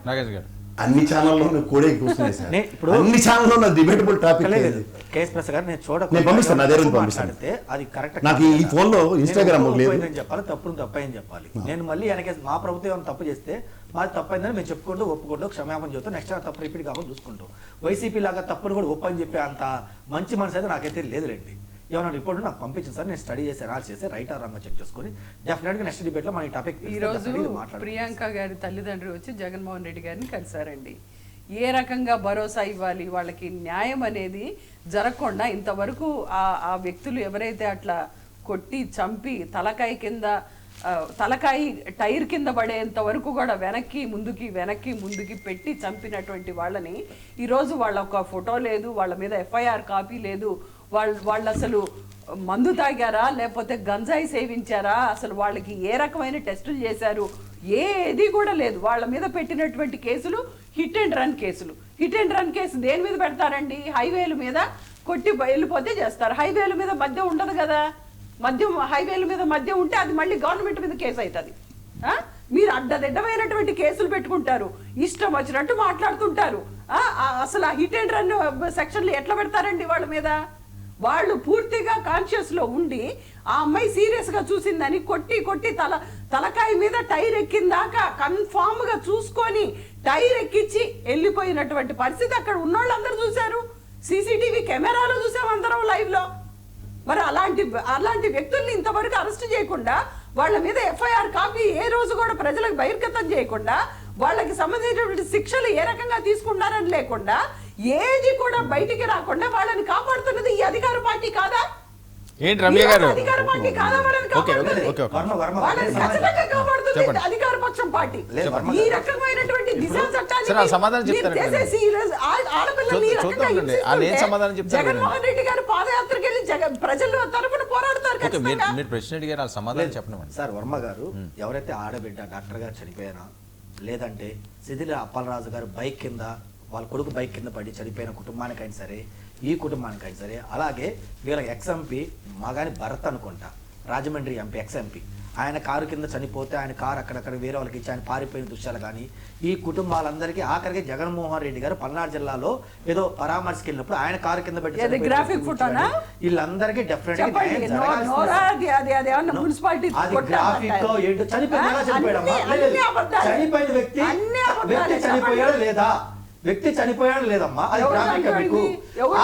నాగేష్ గారు అన్ని ఛానల్లోనూ కూడా కూర్చున్నాయి సార్. ఇప్పుడు అన్ని ఛానల్లో డిబేటబుల్ టాపిక్ లేదు. కేఎస్ ప్రసాద్ గారు నేను నేను పంపిస్తాను, అదే రోజు పంపిస్తాను. అది కరెక్ట్. నాకు ఈ ఫోన్ లో ఇన్స్టాగ్రామ్ లేదు చెప్పాలి, తప్పని చెప్పాలి. నేను మళ్ళీ వెనక మా ప్రభుత్వం ఏమైనా తప్పు చేస్తే మాది తప్పైందని మేము చెప్పుకుంటూ ఒప్పుకుంటూ క్షమాపణ చెబుతాం. నెక్స్ట్ తప్పు రిపీట్ కాకుండా చూసుకుంటాం. వైసీపీ లాగా తప్పును కూడా ఒప్పని చెప్పే అంత మంచి మనసు అయితే నాకైతే లేదులేండి. ఏమన్నా రిపోర్ట్ నాకు పంపించింది సార్, నేను స్టడీ చేసి అనాలిసిస్ చేసి రైట్ ఆర్ రాంగ్ చెక్ చేసుకొని డెఫినెట్గా నెక్స్ట్ డిబేట్ లో మన ఈ టాపిక్. ఈ రోజు ప్రియాంక గారి తల్లిదండ్రులు వచ్చి జగన్మోహన్ రెడ్డి గారిని కలిశారండి. ఏ రకంగా భరోసా ఇవ్వాలి, వాళ్ళకి న్యాయం అనేది జరగకుండా ఇంతవరకు ఆ వ్యక్తులు ఎవరైతే అట్లా కొట్టి చంపి తలకాయ టైర్ కింద పడేంత వరకు కూడా వెనక్కి ముందుకి పెట్టి చంపినటువంటి వాళ్ళని ఈరోజు వాళ్ళ ఒక ఫోటో లేదు, వాళ్ళ మీద ఎఫ్ఐఆర్ కాపీ లేదు, వాళ్ళు అసలు మందు తాగారా లేకపోతే గంజాయి సేవించారా, అసలు వాళ్ళకి ఏ రకమైన టెస్టులు చేశారు, ఏది కూడా లేదు. వాళ్ళ మీద పెట్టినటువంటి కేసులు హిట్ అండ్ రన్ కేసులు. హిట్ అండ్ రన్ కేసు దేని మీద పెడతారండి? హైవేల మీద కొట్టి వెళ్ళిపోతే చేస్తారు. హైవేల మీద మద్యం ఉండదు కదా. హైవేల మీద మద్యం ఉంటే అది మళ్ళీ గవర్నమెంట్ మీద కేసు అవుతుంది. మీరు అడ్డదిడ్డమైనటువంటి కేసులు పెట్టుకుంటారు, ఇష్టం వచ్చినట్టు మాట్లాడుతుంటారు. అసలు ఆ హిట్ అండ్ రన్ సెక్షన్లు ఎట్లా పెడతారండి వాళ్ళ మీద? వాళ్ళు పూర్తిగా కాన్షియస్ లో ఉండి ఆ అమ్మాయి సీరియస్ గా చూసిందని కొట్టి తలకాయ మీద టైర్ ఎక్కిందాకా కన్ఫామ్ గా చూసుకొని టైర్ ఎక్కించి వెళ్ళిపోయినటువంటి పరిస్థితి అక్కడ ఉన్నోళ్ళందరూ చూశారు. సీసీటీవీ కెమెరాలో చూసాం అందరం లైవ్ లో. మరి అలాంటి వ్యక్తుల్ని ఇంతవరకు అరెస్ట్ చేయకుండా, వాళ్ళ మీద ఎఫ్ఐఆర్ కాపీ ఏ రోజు కూడా ప్రజలకు బహిర్గతం చేయకుండా, వాళ్ళకి సంబంధించినటువంటి శిక్షలు ఏ రకంగా తీసుకున్నారని లేకుండా, ఏది కూడా బయటికి రాకుండా వాళ్ళని కాపాడుతున్నది ఈ అధికార పార్టీ కాదా? ఏంటి రమ్య గారు? అధికార పార్టీ కాదా వాళ్ళని కాపాడుతున్నది? వాళ్ళని ఖచ్చితంగా కాపాడుతుంది అధికార పక్షం పార్టీ. ఈ రకమైనటువంటి దిశా చట్టాన్ని చేసేసి ఆడపిల్లల్ని జగన్మోహన్ రెడ్డి గారు పాదయాత్రకి వెళ్ళి ప్రజల తరఫున పోరాడతారు. ప్రెసిడెంట్ గారు సమాధానం చెప్పండి సార్. వర్మ గారు ఎవరైతే ఆడబిడ్డ డాక్టర్ గారు చనిపోయారా, లేదంటే సిదిల అప్పలరాజు గారు బైక్ కింద వాళ్ళ కొడుకు బైక్ కింద పడి చనిపోయిన కుటుంబానికైనా సరే, ఈ కుటుంబానికైనా సరే, అలాగే వీళ్ళ ఎక్స్ఎంపీ మగాని భరత్ అనుకుంటా, రాజమండ్రి ఎంపీ ఎక్స్ఎంపీ, ఆయన కారు కింద చనిపోతే ఆయన కారు అక్కడక్కడ వేరే వాళ్ళకి ఇచ్చి ఆయన పారిపోయిన దృశ్యాలు కానీ, ఈ కుటుంబాలందరికీ ఆఖరికి జగన్మోహన్ రెడ్డి గారు పల్నాడు జిల్లాలో ఏదో పరామర్శకి వెళ్ళినప్పుడు ఆయన కారు కింద పెట్టి వీళ్ళందరికీ డెఫినెట్ చనిపోయిన వ్యక్తి చనిపోయాడా లేదా, వ్యక్తి చనిపోయాడు లేదమ్మా, అది గ్రాఫిక్ మీకు.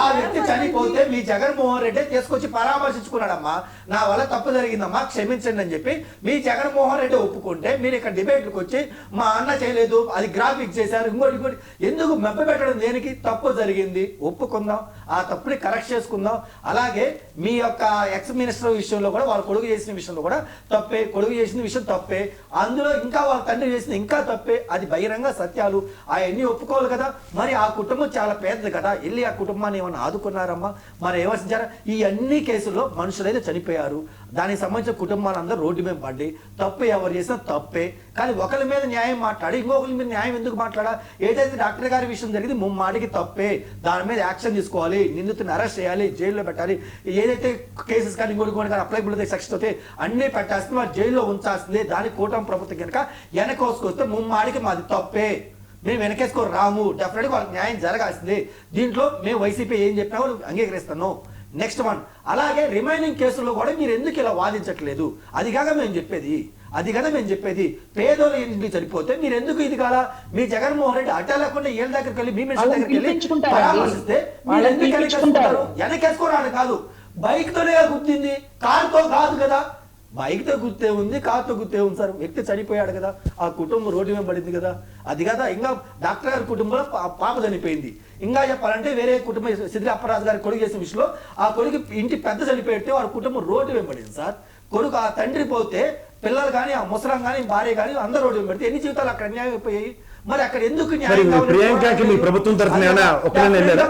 ఆ వ్యక్తి చనిపోతే మీ జగన్మోహన్ రెడ్డి తీసుకొచ్చి పరామర్శించుకున్నాడమ్మా, నా వల్ల తప్పు జరిగిందమ్మా క్షమించండి అని చెప్పి మీ జగన్మోహన్ రెడ్డి ఒప్పుకుంటే, మీరు ఇక్కడ డిబేట్లకు వచ్చి మా అన్న చేయలేదు, అది గ్రాఫిక్ చేశారు, ఇంకోటి ఎందుకు మెప్ప పెట్టడం దేనికి? తప్పు జరిగింది, ఒప్పుకుందాం, ఆ తప్పుని కరెక్ట్ చేసుకుందాం. అలాగే మీ యొక్క ఎక్స్ మినిస్టర్ విషయంలో కూడా, వాళ్ళ కొడుకు చేసిన విషయంలో కూడా తప్పే, కొడుకు చేసిన విషయం తప్పే, అందులో ఇంకా వాళ్ళ తండ్రి చేసిన ఇంకా తప్పే, అది బహిరంగ సత్యాలు, అవన్నీ ఒప్పుకోవాలి కదా. మరి ఆ కుటుంబం చాలా పేదది కదా, వెళ్ళి ఆ కుటుంబాన్ని ఏమన్నా ఆదుకున్నారమ్మా, మరి ఏమర్శించారా? ఈ అన్ని కేసుల్లో మనుషులైతే చనిపోయారు, దానికి సంబంధించిన కుటుంబాలందరూ రోడ్డు మీద పడ్డి, తప్పు ఎవరు చేసినా తప్పే. కానీ ఒకరి మీద న్యాయం మాట్లాడి ఇంకొకరి మీద న్యాయం ఎందుకు మాట్లాడా? ఏదైతే డాక్టర్ గారి విషయం జరిగింది ముమ్మాటికి తప్పే, దాని మీద యాక్షన్ తీసుకోవాలి, నిందితుని అరెస్ట్ చేయాలి, జైల్లో పెట్టాలి. ఏదైతే కేసెస్ కానీ ఇంకోటి కానీ అప్లైబుల్ సెక్షన్ అయితే అన్ని పెట్టాల్సింది, వారు జైల్లో ఉంచాల్సిందే. దానికి కూటమి ప్రభుత్వం కనుక వెనకోసుకొస్తే ముమ్మాటికి మాది తప్పే, మేము వెనకేసుకొని రాము, డెఫినెట్గా వాళ్ళకి న్యాయం జరగాల్సిందే. దీంట్లో మేము వైసీపీ ఏం చెప్పినా అంగీకరిస్తాను. నెక్స్ట్ వన్, అలాగే రిమైనింగ్ కేసుల్లో కూడా మీరు ఎందుకు ఇలా వాదించట్లేదు? అది కాక మేము చెప్పేది పేదోళ్ళు ఇంటికి చనిపోతే మీరు ఎందుకు ఇది కాదా? మీ జగన్మోహన్ రెడ్డి అడ్డా లేకుండా ఏళ్ళ దగ్గరికి వెళ్ళి మీ మినిస్టర్ దగ్గరికి వెళ్ళి పరామర్శిస్తే మీరు ఎందుకు వెనకేసుకోరాని కాదు, బైక్ తోనే గుర్తింది, కారుతో కాదు కదా. బైక్ తో గుర్తే ఉంది, కారుతో గుర్తే ఉంది సార్. వ్యక్తి చనిపోయాడు కదా, ఆ కుటుంబం రోడ్డు మీద పడింది కదా, అది కదా. ఇంకా డాక్టర్ గారి కుటుంబంలో పాప చనిపోయింది. ఇంకా చెప్పాలంటే వేరే కుటుంబం సిద్ధిల అప్పరాజు గారి కొడుకు చేసిన విషయంలో ఆ కొడుకు ఇంటి పెద్ద చనిపోయితే వారి కుటుంబం రోడ్డు మీద పడింది సార్. కొడుకు ఆ తండ్రి పోతే పిల్లలు కానీ, ఆ ముసలం కానీ, భార్య కానీ అందరూ రోడ్డు మీద పడితే ఎన్ని జీవితాలు అక్కడ అన్యాయం అయిపోయాయి. మరి అక్కడ ఎందుకు ప్రియాంకకి మీ ప్రభుత్వం తరఫున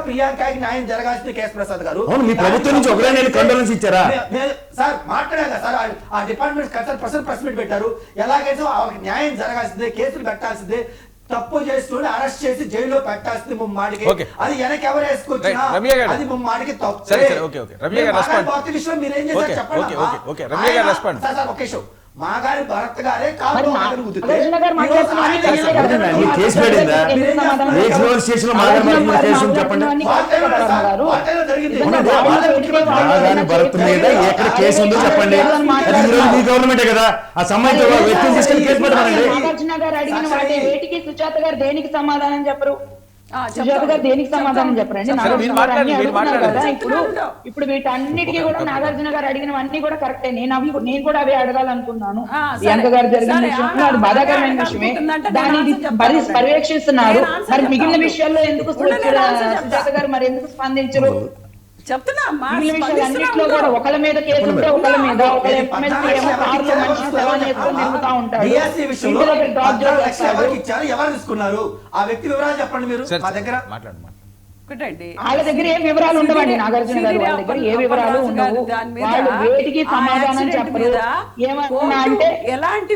ప్రియాంకకి న్యాయం జరగాల్సింది కేఎస్ ప్రసాద్ గారు. మీ ప్రభుత్వం నుంచి ఒకరే కండోలెన్స్ ఇచ్చారా సార్? మాట్లాడాక సార్ ఆ డిపార్ట్మెంట్ ప్రెస్ మీట్ పెట్టారు. ఎలాగైతే వాళ్ళకి న్యాయం జరగాల్సిందే, కేసులు పెట్టాల్సిందే, తప్పు చేస్తుంటే అరెస్ట్ చేసి జైల్లో పెట్టాల్సింది ముమ్మాడికి. అది వెనక్కి ఎవరు వేసుకొచ్చినా అది ముమ్మాడికి తప్పు. మీరేం చేశారు చెప్పండి. మా గారి భరత్ గారే కాదు నాగార్జున గారు మాట్లాడుతున్నారు కేసు పడిందా? ఏ పోలీస్ స్టేషన్ లో మాట్లాడుతున్న కేసు చెప్పండి. నాగాని భరత్ మీద ఎక్కడ కేసు ఉందో చెప్పండి. అది ఈరోజు మీ గవర్నమెంటే కదా, ఆ సంబంధిత వ్యక్తిని తీసుకెళ్లి కేసు పెట్టమనండి. నాగార్జున గారు అడిగిన వాటి వేటికి సుజాత గారు దేనికి సమాధానం చెప్పరు? సుజాత గారు దేనికి సమాధానం చెప్పరండి? ఇప్పుడు వీటన్నిటికీ కూడా నాగార్జున గారు అడిగినవన్నీ కూడా కరెక్టే. నేను కూడా అవి అడగాలనుకున్నాను. ప్రియాంక గారు జరిగిన విషయం అది బాధాకరమైన విషయమే, దాన్ని పర్యవేక్షిస్తున్నారు. మరి మిగిలిన విషయాల్లో ఎందుకు సుజాత గారు మరి ఎందుకు స్పందించరు? చెప్తున్నా అన్నింటిలో కూడా ఒకళ్ళ మీద కేసు ఉంటే ఒకళ్ళ మీద ఎవరు తీసుకున్నారు ఆ వ్యక్తి వివరాలు చెప్పండి మీరు మా దగ్గర. వాళ్ళ దగ్గర ఏం వివరాలు ఉండవండి. నాగార్జున గారు వాళ్ళ దగ్గర ఏ వివరాలు ఉండవు. వాళ్ళు వేటికి సమాధానం చెప్పరు. ఏమన్నా అంటే ఎలాంటి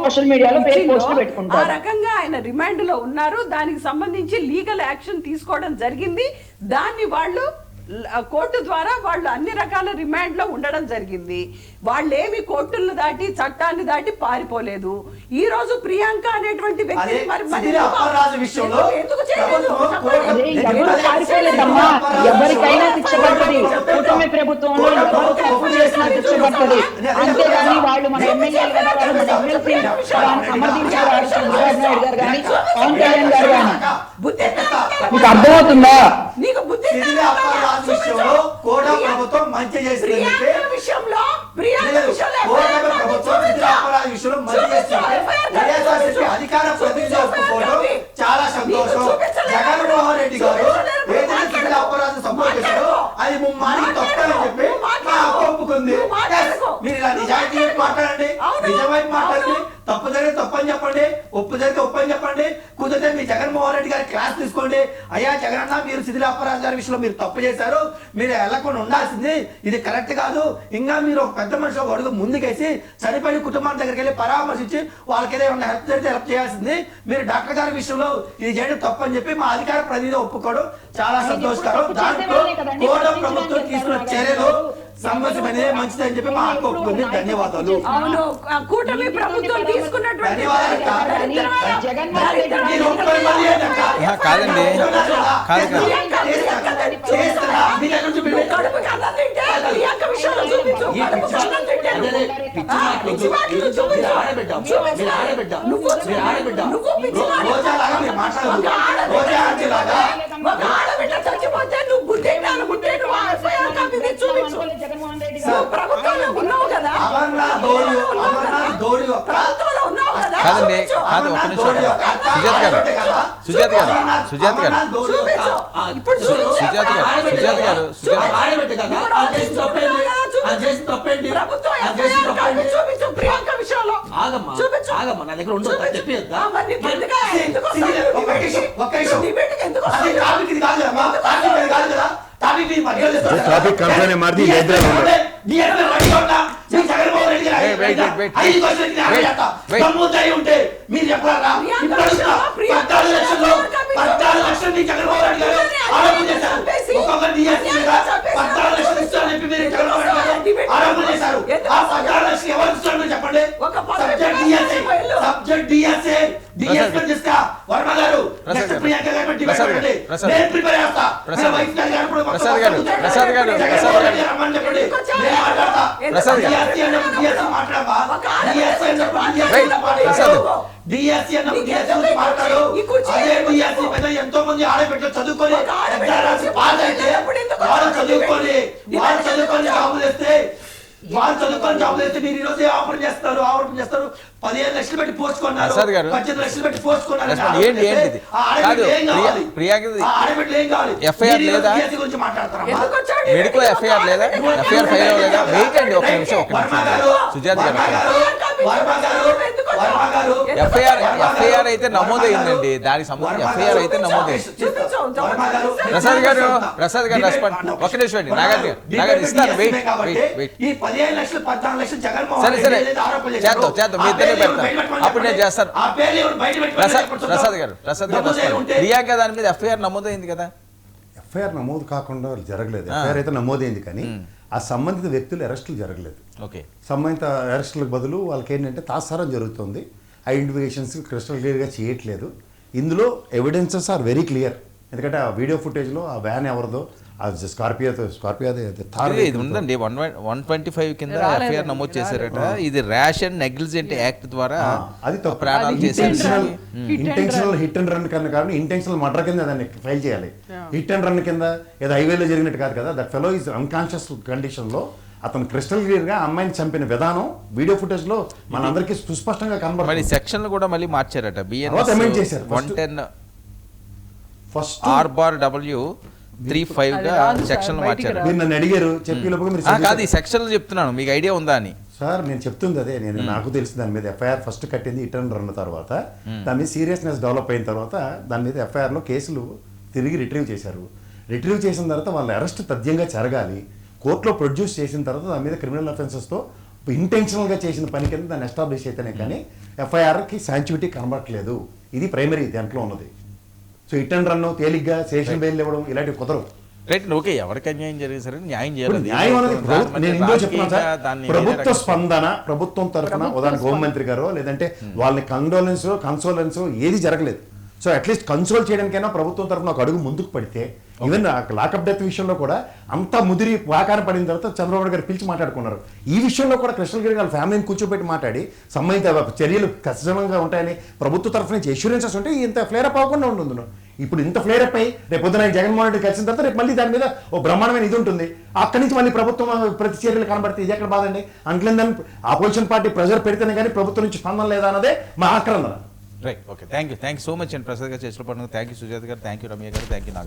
సోషల్ మీడియాలో పోస్టులు పెట్టుకుంటారు. ఆ రకంగా ఆయన రిమాండ్ లో ఉన్నారు. దానికి సంబంధించి లీగల్ యాక్షన్ తీసుకోవడం జరిగింది. దాన్ని వాళ్ళు కోర్టు ద్వారా వాళ్ళు అన్ని రకాల రిమాండ్ లో ఉండడం జరిగింది. వాళ్ళేమి కోర్టులను దాటి చట్టాన్ని దాటి పారిపోలేదు. ఈ రోజు ప్రియాంక అనేటువంటి వ్యక్తి ఎవరికైనా శిక్ష పడుతుంది. కూటమి ప్రభుత్వంలో ఎవరు తప్పు చేసినా శిక్ష పడుతుంది. అంతేగాని వాళ్ళు మన ఎమ్మెల్యేలు కదా, వాళ్ళు మన ఎమ్మెల్సీ సమర్థించారు చంద్రబాబు నాయుడు గారు కానీ పవన్ కళ్యాణ్ గారు కానీ. మీకు అర్థమవుతుందా? నీకు బుద్ధి ప్రభుత్వం మంచి చేసింది అధికార ప్రతినిధి ఒప్పుకోవడం చాలా సంతోషం. జగన్మోహన్ రెడ్డి గారు ఏదైనా అపరాధం సంభవించారో అది ముమ్మానికి తప్పని చెప్పి ఒప్పుకుంది. మీరు ఇలా నిజాయితీ మాట్లాడండి, నిజమైన మాట్లాడండి. తప్పు జరిగితే తప్పని చెప్పండి, ఒప్పు జరిగితే ఒప్పని చెప్పండి. కుదిరితే మీ జగన్మోహన్ రెడ్డి గారి క్లాస్ తీసుకోండి. అయ్యా జగన్ అన్న, మీరు శిథిలాపరాధ గారి విషయంలో మీరు తప్పు చేశారు, మీరు వెళ్ళకుండా ఉండాల్సింది, ఇది కరెక్ట్ కాదు. ఇంకా మీరు ఒక పెద్ద మనిషి ఒక అడుగు ముందుకేసి చనిపోయిన కుటుంబాల దగ్గరికి వెళ్ళి పరామర్శించి వాళ్ళకి ఏదైనా హెల్ప్ జరిగితే హెల్ప్ చేయాల్సింది. మీరు డాక్టర్ గారి విషయంలో ఇది చేయడం తప్పు అని చెప్పి మా అధికార ప్రతినిధి ఒప్పుకోవడం చాలా సంతోషకరం. దాంట్లో కోట ప్రభుత్వం తీసుకున్న చర్యలు సంబంధమైనదే మంచిదని చెప్పి మా అక్క ఒప్పుకుంది. ధన్యవాదాలు. అవును, కూటమి ప్రభుత్వం తీసుకున్నటువంటి కాదండి, చచ్చిపోతే నువ్వు బుద్ధి చూపించు. ప్రభుత్వంలో ఉన్నావు కదా, కాదండి, కాదు ఒక నిమిషం. సుజాత గారు టాపిక్ కంప్లైంట్ ಮಾಡಿ ఉంటే మీరు చెప్పారా? 14 లక్షలు జగన్మోహన్ రెడ్డి గారు ఆరోపణ చేశారు. ఒక్కొక్క డిఎస్సీ మీద 14 లక్షలు ఇస్తారని చెప్పి మీరు జగన్మోహన్ రెడ్డి గారు ఆరోపణ చేశారు. ఆ 14 లక్షలు ఎవరు ఇస్తారని చెప్పండి. సబ్జెక్ట్ డిఎస్సీ డిఎస్సీ వర్మ గారు ప్రియాంక గారు నేను ప్రిపేర్ చేస్తా. ప్రసాద్ గారు ఎంతో మంది ఆడబిడ్డలు చదువుకొని జాబులు చేస్తే మీరు ఈ రోజు ఆఫర్ చేస్తారు 15 లక్షలు పెట్టి పోస్ట్ కొన్నారు, 18 లక్షలు పెట్టి పోస్ట్ కొన్నారు. ఎఫ్ఐఆర్ లేదా? మెడికో ఎఫ్ఐఆర్ లేదా? ఎఫ్ఐఆర్ ఫైల్ అవ్వలేదా? వెయిట్ అండి, ఒక నిమిషం. సుజాత గారు, ఎఫ్ఐఆర్ అయితే నమోదైందండి, దానికి సంబంధించి ఎఫ్ఐఆర్ అయితే నమోదైంది. ప్రసాద్ గారు రెస్పాండ్. ఒక నిమిషం అండి, నాగార్జున ఇస్తాను. వెయిట్. సరే చేద్దాం, మీ ఇద్దరే పెడతాను, అప్పుడు నేను చేస్తాను. ప్రసాద్ గారు ప్రియాంక దాని మీద ఎఫ్ఐఆర్ నమోదైంది కదా? ఎఫ్ఐఆర్ నమోదు కాకుండా జరగలేదు. ఎఫ్ఐఆర్ అయితే నమోదైంది, కానీ ఆ సంబంధిత వ్యక్తులు అరెస్టులు జరగలేదు. ఓకే. సంబంధిత అరెస్టులకు బదులు వాళ్ళకి ఏంటంటే తాత్సారం జరుగుతుంది, ఐడెంటిఫికేషన్స్ క్రిస్టల్ క్లియర్గా చేయట్లేదు. ఇందులో ఎవిడెన్సెస్ ఆర్ వెరీ క్లియర్. ఎందుకంటే ఆ వీడియో ఫుటేజ్లో ఆ వ్యాన్ ఎవరిదో, ఆ స్కార్పియో ఇది ఉందండి 125 కింద ఎఫ్ఐఆర్ నమోదు చేశారట. ఇది ర్యాష్ అండ్ నెగ్లిజెంట్ యాక్ట్ ద్వారా అది తప్పు. ప్రాణాలు ఇంటెన్షనల్ చేశారు. హిట్ అండ్ రన్ కన్నా కారణం ఇంటెన్షనల్ మర్డర్ కింద దాన్ని ఫైల్ చేయాలి. హిట్ అండ్ రన్ కింద ఏదో హైవేలో జరిగినట్టు కాదు కదా. That fellow is unconscious condition లో అతను క్రిస్టల్ క్లియర్ గా అమ్మాయిని చంపిన విధానం వీడియో ఫుటేజ్ లో మనందరికీ సుస్పష్టంగా మరి కనబడుతుంది. సెక్షన్లు కూడా మళ్ళీ మార్చారట. తర్వాత amend చేశారు. 110 ఫస్ట్ R/W35 గా సెక్షన్లు మార్చారు. మీరు నన్ను అడిగారు చెప్పి లోపల మీరు కాదు, ఈ సెక్షన్లు చెప్తున్నాను, మీకు ఐడియా ఉందా అని. సార్ నేను చెప్తుంది అదే, నాకు తెలిసి దాని మీద ఎఫ్ఐఆర్ ఫస్ట్ కట్టింది హిట్ అండ్ రన్ తర్వాత దాని మీద సీరియస్నెస్ డెవలప్ అయిన తర్వాత దాని మీద ఎఫ్ఐఆర్లో కేసులు తిరిగి రిట్రీవ్ చేశారు. రిట్రీవ్ చేసిన తర్వాత వాళ్ళ అరెస్ట్ తథ్యంగా జరగాలి. కోర్టులో ప్రొడ్యూస్ చేసిన తర్వాత దాని మీద క్రిమినల్ అఫెన్సెస్తో ఇంటెన్షనల్గా చేసిన పని కింద దాన్ని ఎస్టాబ్లిష్ అయితేనే కానీ ఎఫ్ఐఆర్కి శాంచువిటీ కనబడట్లేదు. ఇది ప్రైమరీ దాంట్లో ఉన్నది. సో హిట్ అండ్ రన్ తేలిగ్గా స్టేషన్ బెయిల్ ఇవ్వడం ఇలాంటివి కుదరవు. రైట్. ఓకే, ఎవరికి అన్యాయం జరిగింది సరే న్యాయం చేయాలి. న్యాయం అనేది నేను ఇందులో చెప్తున్నాను సార్, ప్రభుత్వ స్పందన ప్రభుత్వం తరఫున ఉదాహరణ హోంమంత్రి గారో లేదంటే వాళ్ళని కన్సోలెన్స్ ఏది జరగలేదు. సో అట్లీస్ట్ కన్సోల్ చేయడానికైనా ప్రభుత్వం తరఫున ఒక అడుగు ముందుకు పడితే, ఈవెన్ లాకప్ డెత్ విషయంలో కూడా అంతా ముదిరి వాకాన పడిన తర్వాత చంద్రబాబు గారు పిలిచి మాట్లాడుకున్నారు. ఈ విషయంలో కూడా కృష్ణగిరి గారి ఫ్యామిలీని కూర్చోబెట్టి మాట్లాడి సంబంధిత చర్యలు ఖచ్చితంగా ఉంటాయని ప్రభుత్వ తరఫు నుంచి ఎష్యూరెన్సెస్ ఉంటే ఇంత ఫ్లేరప్ అవ్వకుండా ఉంటుంది. ఇప్పుడు ఇంత ఫ్లేరప్ అయ్యి రేపు పొద్దున జగన్మోహన్ రెడ్డి కలిసిన తర్వాత రేపు మళ్ళీ దాని మీద ఓ బ్రహ్మాండమైన ఇది ఉంటుంది. అక్కడి నుంచి మళ్ళీ ప్రభుత్వం ప్రతి చర్యలు కనబడితే ఇది ఎక్కడ బాధండి. అంట్లేదని ఆపోజిషన్ పార్టీ ప్రెజర్ పెడితేనే కానీ ప్రభుత్వం నుంచి స్పందన లేదా అన్నదే మా ఆక్రందన. Right. Okay, thank you so much అండి ప్రసాద్ గారు చేసిన పనులు. థ్యాంక్ యూ సుజాత గారు, థ్యాంక్ యూ రమ్య గారు, థ్యాంక్ యూ నాగ.